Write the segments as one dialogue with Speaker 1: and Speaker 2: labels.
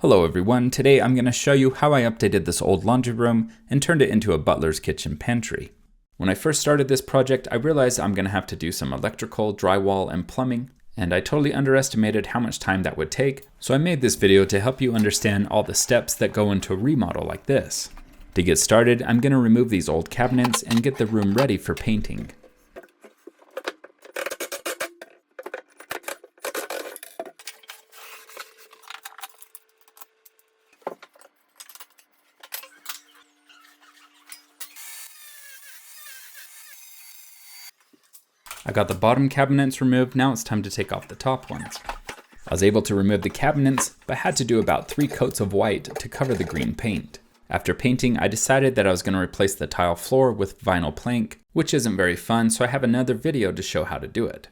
Speaker 1: Hello everyone, today I'm going to show you how I updated this old laundry room and turned it into a butler's kitchen pantry. When I first started this project, I realized I'm going to have to do some electrical, drywall, and plumbing, and I totally underestimated how much time that would take, so I made this video to help you understand all the steps that go into a remodel like this. To get started, I'm going to remove these old cabinets and get the room ready for painting. I got the bottom cabinets removed, now it's time to take off the top ones. I was able to remove the cabinets, but had to do about 3 coats of white to cover the green paint. After painting, I decided that I was going to replace the tile floor with vinyl plank, which isn't very fun, so I have another video to show how to do it.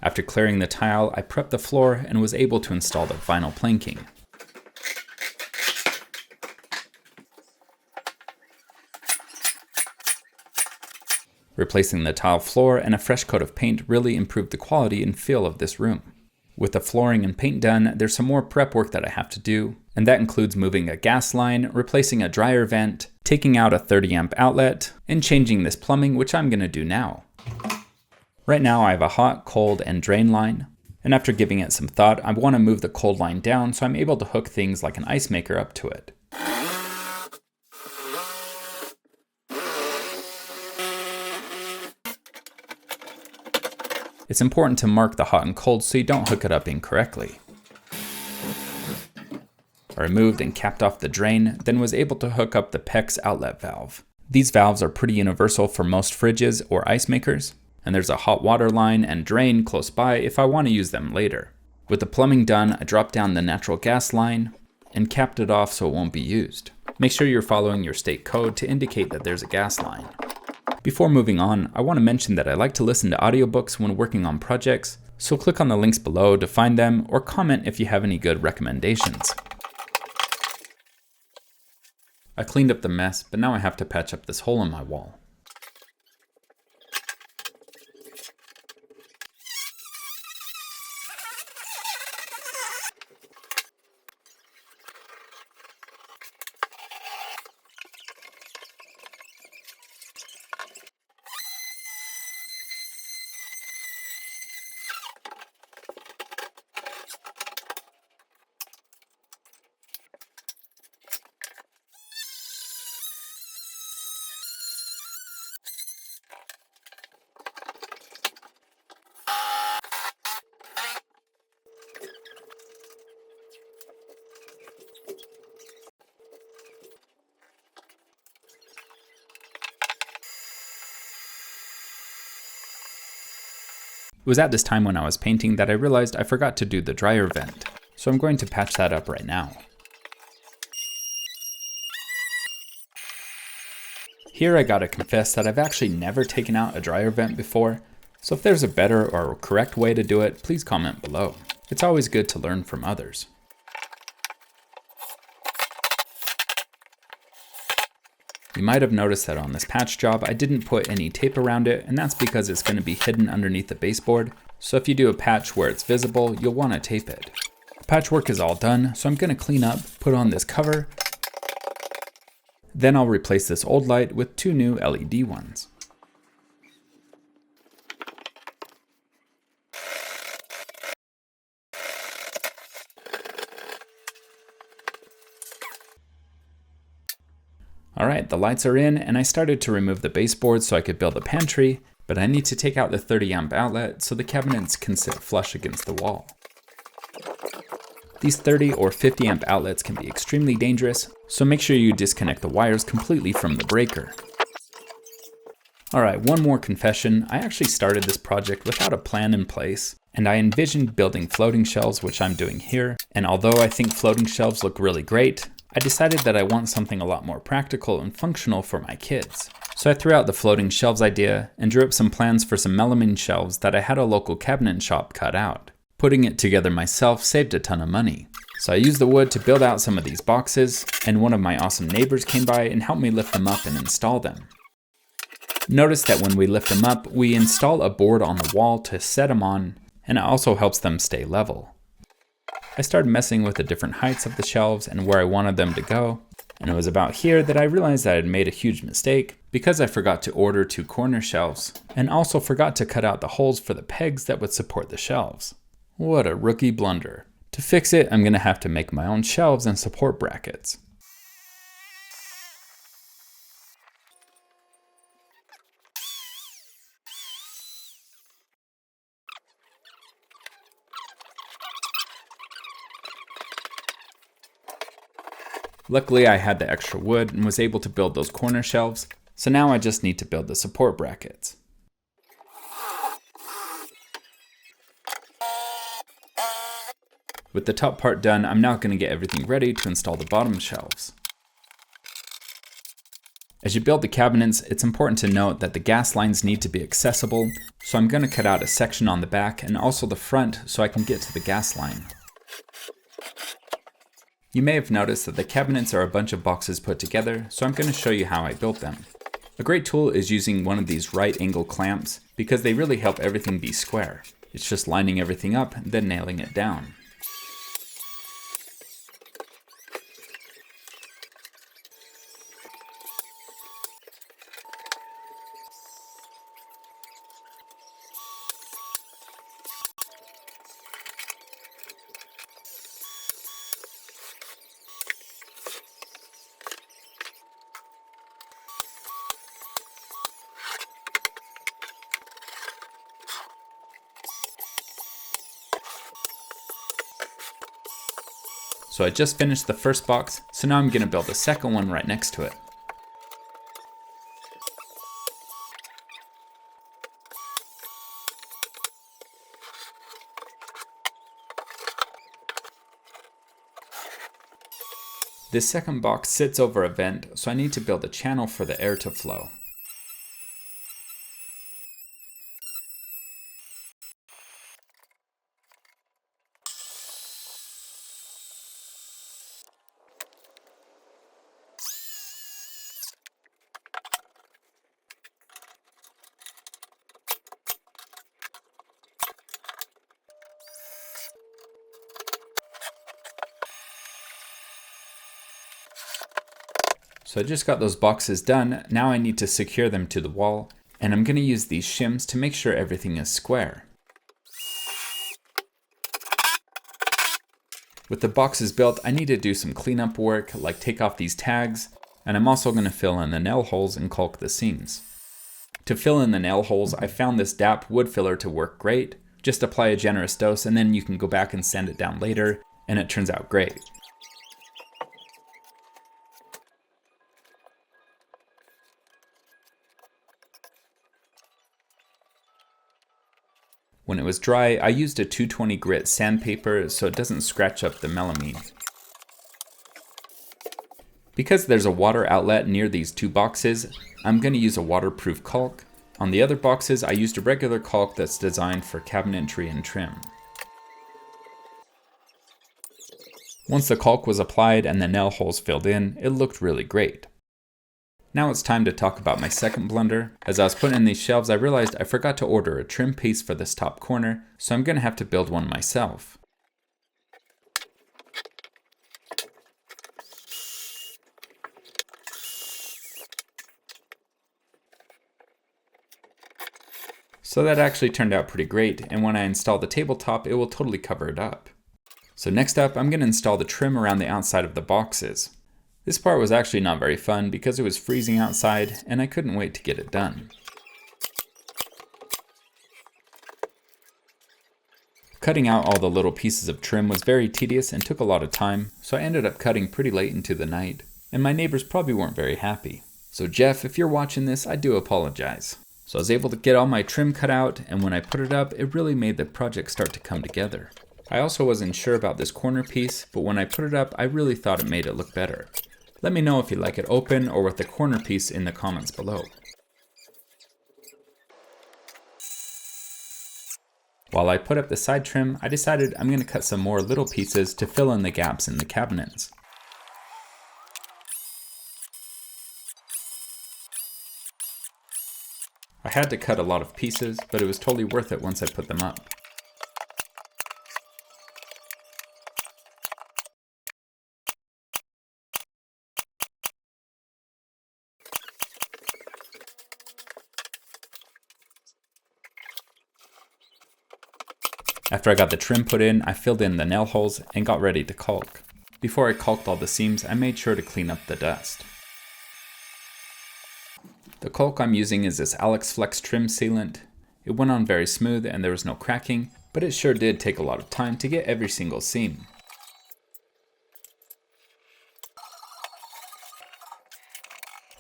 Speaker 1: After clearing the tile, I prepped the floor and was able to install the vinyl planking. Replacing the tile floor and a fresh coat of paint really improved the quality and feel of this room. With the flooring and paint done, there's some more prep work that I have to do, and that includes moving a gas line, replacing a dryer vent, taking out a 30 amp outlet, and changing this plumbing, which I'm going to do now. Right now I have a hot, cold, and drain line, and after giving it some thought, I want to move the cold line down so I'm able to hook things like an ice maker up to it. It's important to mark the hot and cold so you don't hook it up incorrectly. I removed and capped off the drain, then was able to hook up the PEX outlet valve. These valves are pretty universal for most fridges or ice makers, and there's a hot water line and drain close by if I want to use them later. With the plumbing done, I dropped down the natural gas line and capped it off so it won't be used. Make sure you're following your state code to indicate that there's a gas line. Before moving on, I want to mention that I like to listen to audiobooks when working on projects, so click on the links below to find them or comment if you have any good recommendations. I cleaned up the mess, but now I have to patch up this hole in my wall. It was at this time when I was painting that I realized I forgot to do the dryer vent, so I'm going to patch that up right now. Here I gotta confess that I've actually never taken out a dryer vent before, so if there's a better or correct way to do it, please comment below. It's always good to learn from others. You might have noticed that on this patch job I didn't put any tape around it, and that's because it's going to be hidden underneath the baseboard, so if you do a patch where it's visible, you'll want to tape it. The patchwork is all done, so I'm going to clean up, put on this cover, then I'll replace this old light with 2 new LED ones. Alright, the lights are in, and I started to remove the baseboard so I could build a pantry, but I need to take out the 30 amp outlet so the cabinets can sit flush against the wall. These 30 or 50 amp outlets can be extremely dangerous, so make sure you disconnect the wires completely from the breaker. Alright, one more confession. I actually started this project without a plan in place, and I envisioned building floating shelves, which I'm doing here, and although I think floating shelves look really great, I decided that I want something a lot more practical and functional for my kids. So I threw out the floating shelves idea and drew up some plans for some melamine shelves that I had a local cabinet shop cut out. Putting it together myself saved a ton of money. So I used the wood to build out some of these boxes, and one of my awesome neighbors came by and helped me lift them up and install them. Notice that when we lift them up, we install a board on the wall to set them on, and it also helps them stay level. I started messing with the different heights of the shelves and where I wanted them to go, and it was about here that I realized that I had made a huge mistake because I forgot to order 2 corner shelves, and also forgot to cut out the holes for the pegs that would support the shelves. What a rookie blunder. To fix it, I'm going to have to make my own shelves and support brackets. Luckily, I had the extra wood and was able to build those corner shelves, so now I just need to build the support brackets. With the top part done, I'm now going to get everything ready to install the bottom shelves. As you build the cabinets, it's important to note that the gas lines need to be accessible, so I'm going to cut out a section on the back and also the front so I can get to the gas line. You may have noticed that the cabinets are a bunch of boxes put together, so I'm going to show you how I built them. A great tool is using one of these right angle clamps because they really help everything be square. It's just lining everything up and then nailing it down. So I just finished the first box, so now I'm going to build the second one right next to it. This second box sits over a vent, so I need to build a channel for the air to flow. So I just got those boxes done, now I need to secure them to the wall, and I'm going to use these shims to make sure everything is square. With the boxes built, I need to do some cleanup work, like take off these tags, and I'm also going to fill in the nail holes and caulk the seams. To fill in the nail holes, I found this DAP wood filler to work great. Just apply a generous dose and then you can go back and sand it down later, and it turns out great. When it was dry, I used a 220 grit sandpaper so it doesn't scratch up the melamine. Because there's a water outlet near these 2 boxes, I'm going to use a waterproof caulk. On the other boxes, I used a regular caulk that's designed for cabinetry and trim. Once the caulk was applied and the nail holes filled in, it looked really great. Now it's time to talk about my second blunder. As I was putting in these shelves, I realized I forgot to order a trim piece for this top corner, so I'm going to have to build one myself. So that actually turned out pretty great, and when I install the tabletop, it will totally cover it up. So next up, I'm going to install the trim around the outside of the boxes. This part was actually not very fun because it was freezing outside and I couldn't wait to get it done. Cutting out all the little pieces of trim was very tedious and took a lot of time, so I ended up cutting pretty late into the night, and my neighbors probably weren't very happy. So Jeff, if you're watching this, I do apologize. So I was able to get all my trim cut out, and when I put it up, it really made the project start to come together. I also wasn't sure about this corner piece, but when I put it up, I really thought it made it look better. Let me know if you like it open or with the corner piece in the comments below. While I put up the side trim, I decided I'm going to cut some more little pieces to fill in the gaps in the cabinets. I had to cut a lot of pieces, but it was totally worth it once I put them up. After I got the trim put in, I filled in the nail holes and got ready to caulk. Before I caulked all the seams, I made sure to clean up the dust. The caulk I'm using is this Alex Flex trim sealant. It went on very smooth and there was no cracking, but it sure did take a lot of time to get every single seam.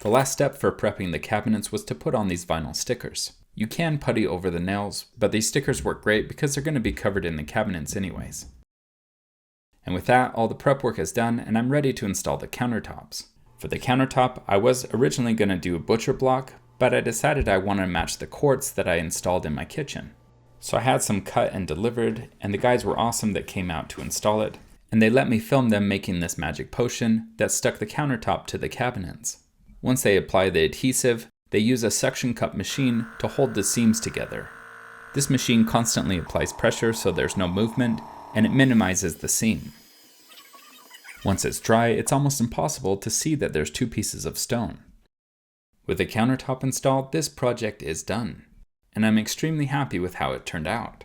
Speaker 1: The last step for prepping the cabinets was to put on these vinyl stickers. You can putty over the nails, but these stickers work great because they're going to be covered in the cabinets anyways. And with that, all the prep work is done and I'm ready to install the countertops. For the countertop, I was originally going to do a butcher block, but I decided I wanted to match the quartz that I installed in my kitchen. So I had some cut and delivered, and the guys were awesome that came out to install it, and they let me film them making this magic potion that stuck the countertop to the cabinets. Once they apply the adhesive, they use a suction cup machine to hold the seams together. This machine constantly applies pressure so there's no movement, and it minimizes the seam. Once it's dry, it's almost impossible to see that there's two pieces of stone. With the countertop installed, this project is done, and I'm extremely happy with how it turned out.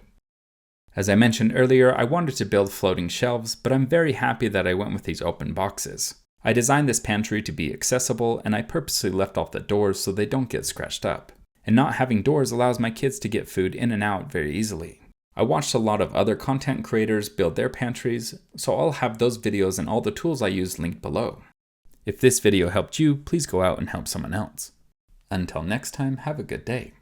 Speaker 1: As I mentioned earlier, I wanted to build floating shelves, but I'm very happy that I went with these open boxes. I designed this pantry to be accessible, and I purposely left off the doors so they don't get scratched up. And not having doors allows my kids to get food in and out very easily. I watched a lot of other content creators build their pantries, so I'll have those videos and all the tools I use linked below. If this video helped you, please go out and help someone else. Until next time, have a good day.